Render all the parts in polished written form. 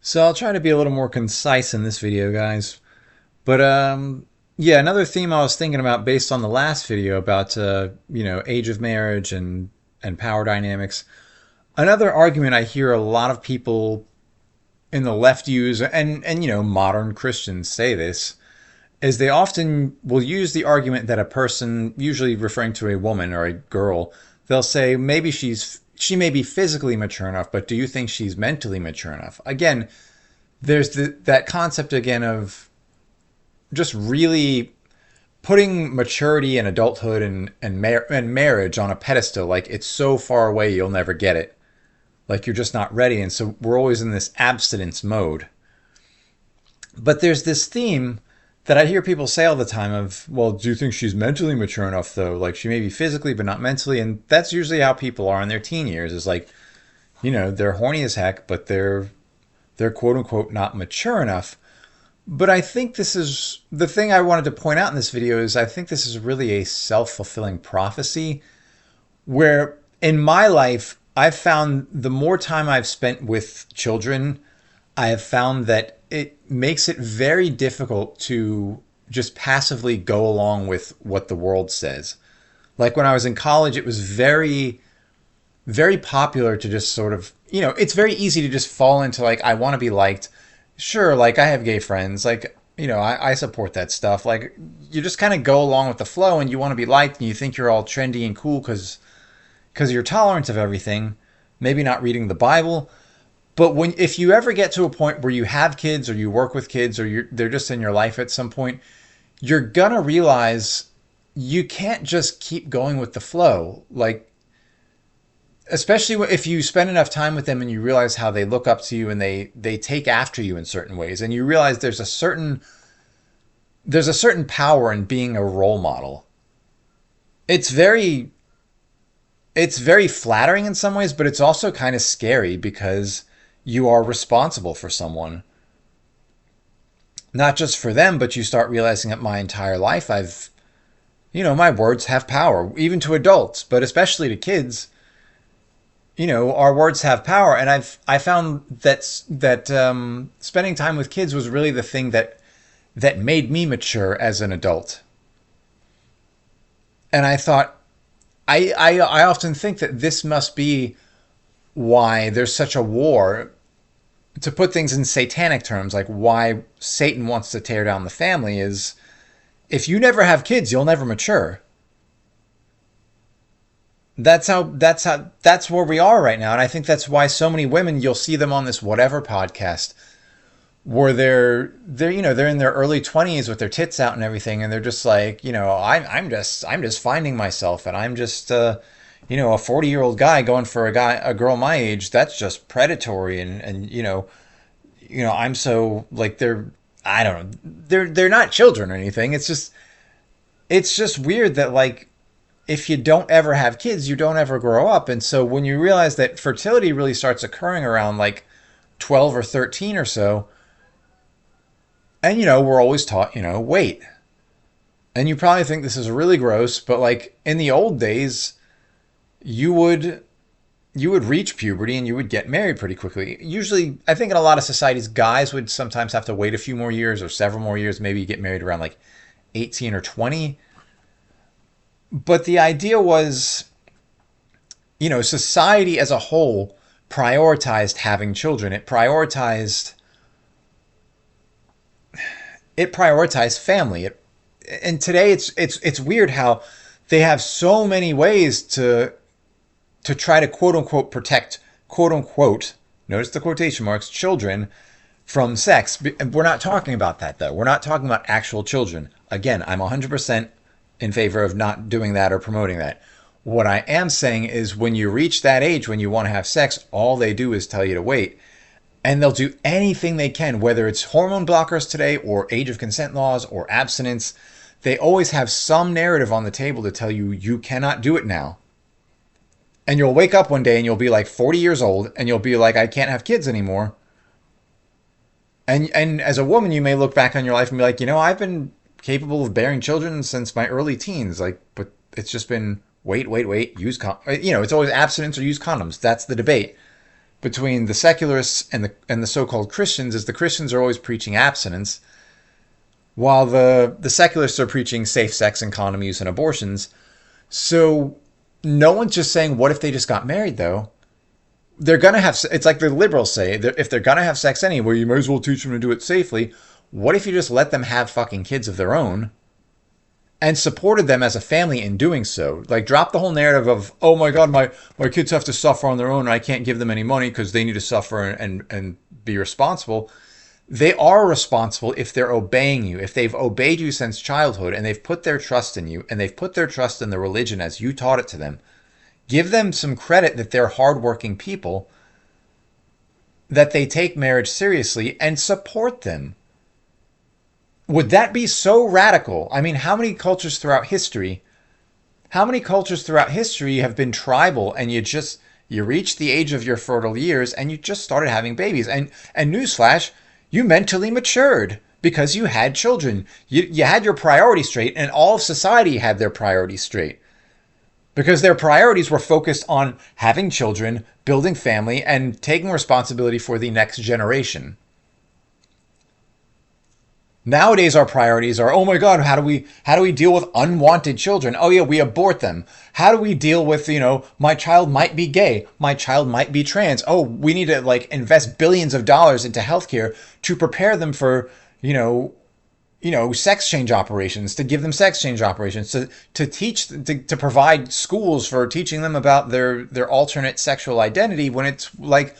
So I'll try to be a little more concise in this video, guys. But yeah, another theme I was thinking about based on the last video about age of marriage and power dynamics. Another argument I hear a lot of people in the left use, and modern Christians say this, is they often will use the argument that a person, usually referring to a woman or a girl, they'll say maybe she may be physically mature enough, but do you think she's mentally mature enough? Again, there's that concept again of just really putting maturity and adulthood and marriage on a pedestal, like it's so far away you'll never get it, like you're just not ready, and so we're always in this abstinence mode. But there's this theme that I hear people say all the time of, well, do you think she's mentally mature enough though? Like she may be physically but not mentally, and that's usually how people are in their teen years. Is like, they're horny as heck, but they're quote unquote not mature enough. But I think this is the thing I wanted to point out in this video is I think this is really a self-fulfilling prophecy where in my life, I've found the more time I've spent with children, I have found that it makes it very difficult to just passively go along with what the world says. Like when I was in college, it was very, very popular to just sort of, it's very easy to just fall into like, I want to be liked. Sure, like I have gay friends, like, I support that stuff. Like you just kind of go along with the flow and you want to be liked and you think you're all trendy and cool because you're tolerant of everything, maybe not reading the Bible. But if you ever get to a point where you have kids or you work with kids or they're just in your life at some point, you're gonna realize you can't just keep going with the flow. Like, especially if you spend enough time with them and you realize how they look up to you and they take after you in certain ways, and you realize there's a certain power in being a role model. It's very it's very flattering in some ways, but it's also kind of scary because you are responsible for someone. Not just for them, but you start realizing that my entire life my words have power, even to adults, but especially to kids. Our words have power, and I found that spending time with kids was really the thing that made me mature as an adult. And I thought, I often think that this must be why there's such a war, to put things in satanic terms, like why Satan wants to tear down the family is if you never have kids, you'll never mature. That's where we are right now. And I think that's why so many women, you'll see them on this whatever podcast where they're in their early 20s with their tits out and everything, and they're just like, I'm just finding myself, and I'm just a 40-year-old guy going for a girl my age. That's just predatory, and I'm so like I don't know, they're not children or anything. It's just weird that like if you don't ever have kids, you don't ever grow up. And so when you realize that fertility really starts occurring around like 12 or 13 or so, and we're always taught, wait. And you probably think this is really gross, but like in the old days, you would reach puberty and you would get married pretty quickly. Usually, I think in a lot of societies, guys would sometimes have to wait a few more years or several more years. Maybe you get married around like 18 or 20. But the idea was, society as a whole prioritized having children. It prioritized family. And today it's weird how they have so many ways to try to quote unquote protect quote unquote, notice the quotation marks, children from sex. We're not talking about that though. We're not talking about actual children. Again, I'm 100% in favor of not doing that or promoting that. What I am saying is when you reach that age when you want to have sex, all they do is tell you to wait. And they'll do anything they can, whether it's hormone blockers today or age of consent laws or abstinence. They always have some narrative on the table to tell you you cannot do it now. And you'll wake up one day and you'll be like 40 years old and you'll be like, I can't have kids anymore. And as a woman, you may look back on your life and be like, I've been capable of bearing children since my early teens. Like, but it's just been wait, use it's always abstinence or use condoms. That's the debate. between the secularists and the so-called Christians is the Christians are always preaching abstinence, while the secularists are preaching safe sex and condom use and abortions. So no one's just saying, what if they just got married, though? They're going to have, it's like the liberals say, that if they're going to have sex anyway, you might as well teach them to do it safely. What if you just let them have fucking kids of their own and supported them as a family in doing so? Like, drop the whole narrative of, oh my God, my kids have to suffer on their own and I can't give them any money because they need to suffer and be responsible. They are responsible if they're obeying you, if they've obeyed you since childhood and they've put their trust in you and they've put their trust in the religion as you taught it to them. Give them some credit that they're hardworking people, that they take marriage seriously, and support them. Would that be so radical? I mean, how many cultures throughout history have been tribal and you reach the age of your fertile years and you just started having babies? And newsflash, you mentally matured because you had children. You had your priorities straight, and all of society had their priorities straight. Because their priorities were focused on having children, building family, and taking responsibility for the next generation. Nowadays, our priorities are, oh my God, how do we deal with unwanted children? Oh yeah, we abort them. How do we deal with, my child might be gay, my child might be trans. Oh, we need to invest billions of dollars into healthcare to prepare them for, sex change operations, to give them sex change operations, to teach, to provide schools for teaching them about their alternate sexual identity, when it's like,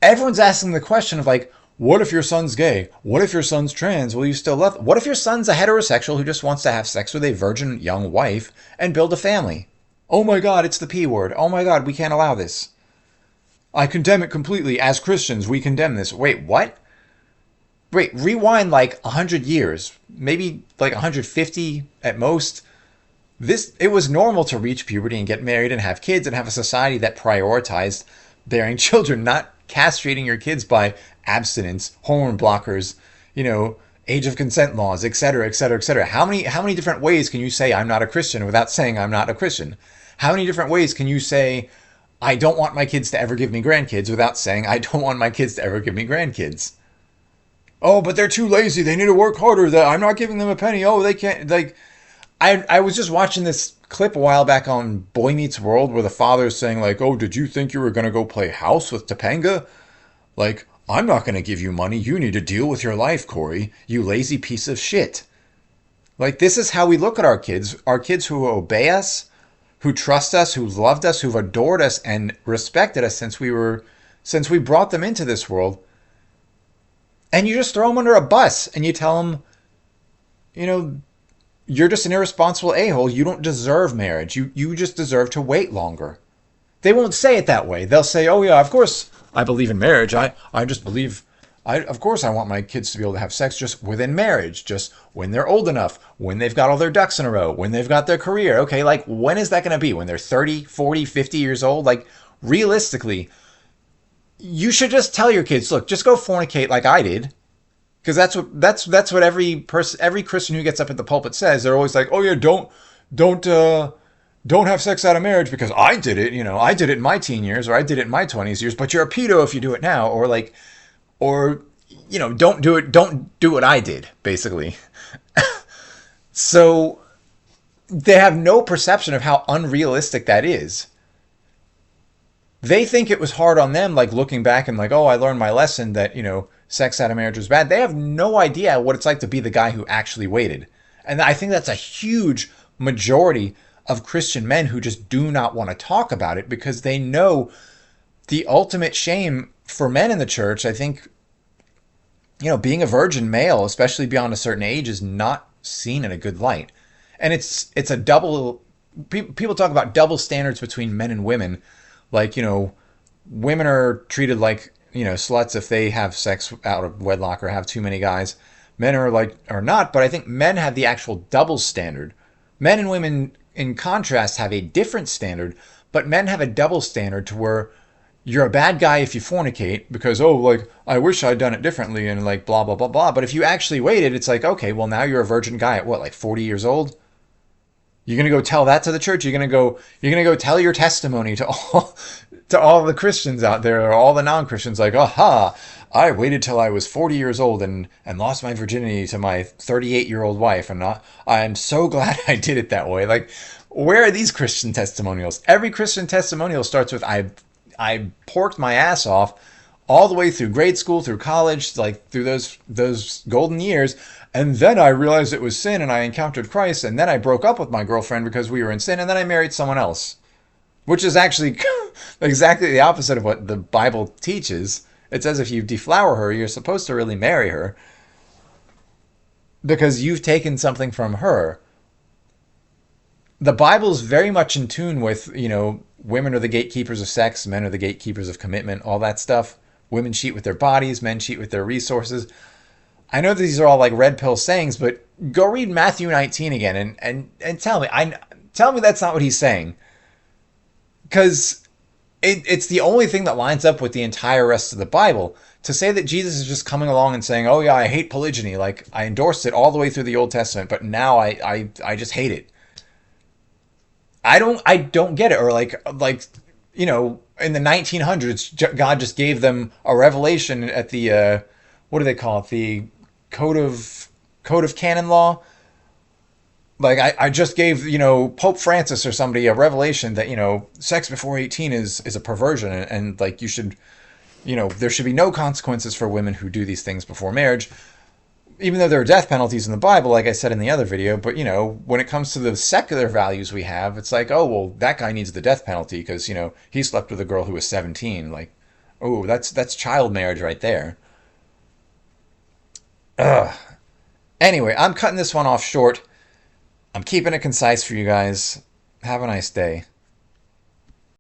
everyone's asking the question of what if your son's gay? What if your son's trans? Will you still love them? What if your son's a heterosexual who just wants to have sex with a virgin young wife and build a family? Oh my God, it's the P word. Oh my God, we can't allow this. I condemn it completely. As Christians, we condemn this. Wait, what? Wait, rewind 100 years, maybe 150 at most. It was normal to reach puberty and get married and have kids and have a society that prioritized bearing children, not castrating your kids by abstinence, hormone blockers, age of consent laws, etc., etc., etc. How many different ways can you say I'm not a Christian without saying I'm not a Christian? How many different ways can you say I don't want my kids to ever give me grandkids without saying I don't want my kids to ever give me grandkids? Oh, but they're too lazy. They need to work harder. I'm not giving them a penny. Oh, they can't. I was just watching this clip a while back on Boy Meets World where the father is saying oh, did you think you were going to go play house with Topanga? I'm not going to give you money. You need to deal with your life, Corey. You lazy piece of shit. This is how we look at our kids. Our kids who obey us, who trust us, who loved us, who've adored us and respected us since we brought them into this world. And you just throw them under a bus and you tell them, you're just an irresponsible a-hole. You don't deserve marriage. You just deserve to wait longer. They won't say it that way. They'll say, oh yeah, of course I believe in marriage. I just believe, of course I want my kids to be able to have sex just within marriage, just when they're old enough, when they've got all their ducks in a row, when they've got their career. Okay, when is that going to be? When they're 30, 40, 50 years old? Realistically, you should just tell your kids, look, just go fornicate like I did. Because that's what every Christian who gets up at the pulpit says. They're always like, oh yeah, don't have sex out of marriage because I did it. I did it in my teen years, or I did it in my 20s years. But you're a pedo if you do it now, or don't do it. Don't do what I did, basically. So they have no perception of how unrealistic that is. They think it was hard on them, looking back and oh, I learned my lesson that, sex out of marriage was bad. They have no idea what it's like to be the guy who actually waited. And I think that's a huge majority of Christian men who just do not want to talk about it because they know the ultimate shame for men in the church. I think, being a virgin male, especially beyond a certain age, is not seen in a good light. And it's a double, people talk about double standards between men and women. Women are treated like, sluts if they have sex out of wedlock or have too many guys. Men are not, but I think men have the actual double standard. Men and women, in contrast, have a different standard, but men have a double standard to where you're a bad guy if you fornicate because, I wish I'd done it differently and blah, blah, blah, blah. But if you actually waited, it's okay, well, now you're a virgin guy at what, 40 years old? You're going to go tell that to the church? You're going to go tell your testimony to to all the Christians out there, or all the non-Christians, like, aha, I waited till I was 40 years old and lost my virginity to my 38-year-old wife, and I'm so glad I did it that way. Like, where are these Christian testimonials? Every Christian testimonial starts with, I porked my ass off all the way through grade school, through college, like through those golden years. And then I realized it was sin and I encountered Christ. And then I broke up with my girlfriend because we were in sin. And then I married someone else, which is actually exactly the opposite of what the Bible teaches. It says if you deflower her, you're supposed to really marry her because you've taken something from her. The Bible's very much in tune with, women are the gatekeepers of sex, men are the gatekeepers of commitment, all that stuff. Women cheat with their bodies, men cheat with their resources. I know these are all like red pill sayings, but go read Matthew 19 again and tell me. Tell me that's not what he's saying. Because it's the only thing that lines up with the entire rest of the Bible. To say that Jesus is just coming along and saying, oh yeah, I hate polygyny. Like, I endorsed it all the way through the Old Testament, but now I just hate it. I don't get it. Or like in the 1900s, God just gave them a revelation at the what do they call it? The code of canon law. Like, I just gave Pope Francis or somebody a revelation that sex before 18 is a perversion, and like you should there should be no consequences for women who do these things before marriage. Even though there are death penalties in the Bible, like I said in the other video, but when it comes to the secular values we have, it's like, oh well, that guy needs the death penalty because he slept with a girl who was 17. Like, oh, that's child marriage right there. Ugh. Anyway, I'm cutting this one off short. I'm keeping it concise for you guys. Have a nice day.